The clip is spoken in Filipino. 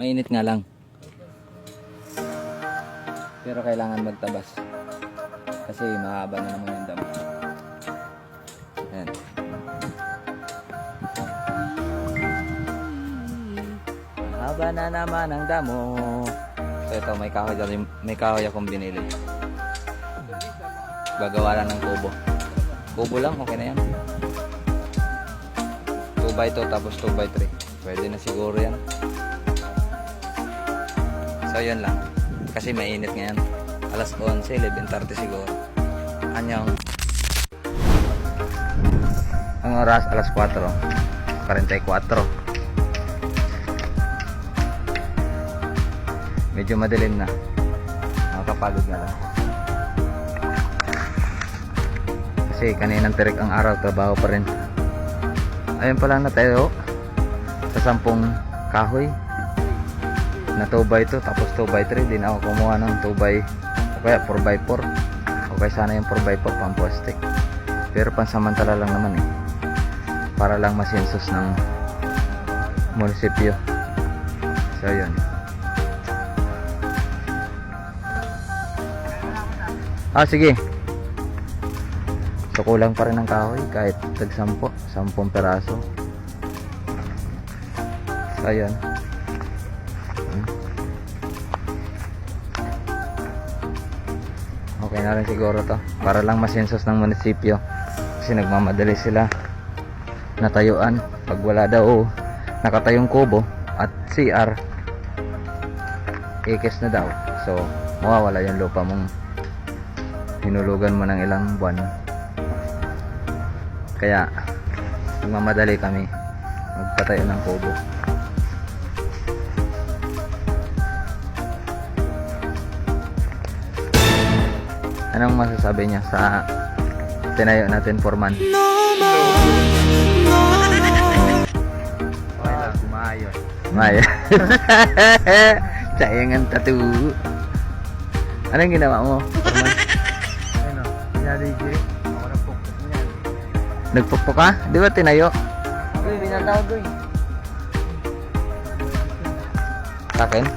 Mainit nga lang. Pero kailangan magtabas. Kasi mahaba na naman yung damo. Ayan. Mahaba na naman ang damo. So ito, may kahoy akong binili. Gagawa lang ng kubo. Kubo lang, okay na yan. 2x2 tapos 2x3. Pwede na siguro yan. So yun lang. Kasi mainit ngayon. Alas 11, 11:30 siguro. Anyong. Ang oras, alas 4. 44. Medyo madilim na. Nakakapagod na lang. Kasi kaninang tirik ang araw, trabaho pa rin. Ayun pa lang na tayo sa 10 kahoy na 2x2 tapos 2x3. Di na ako kumuha ng 2x o kaya 4x4. O kaya sana yung 4x4 pang plastic. Pero pansamantala lang naman eh, para lang masensus ng munisipyo. So yun. Sige. So kulang pa rin ng kahoy kahit tag 10 peraso. So ayun. Okay na rin siguro to, para lang masensus ng munisipyo. Kasi nagmamadali sila natayuan. Pag wala daw nakatayong kubo at CR, ikis na daw. So mawawala yung lupa mong hinulugan mo ng ilang buwan. Kaya nagmamadali kami magpatayo ng kubo. Anong masasabi niya sa tinayo natin, Foreman? Okay lang, maayos. Maayos. Sayang ang tattoo. Anong ginawa mo, Foreman? Ano? Pinaligiri. Ako nagpukpuk niyan. Nagpukpuk ka? Di ba tinayo? Uy, binatawag ko eh. Sa akin?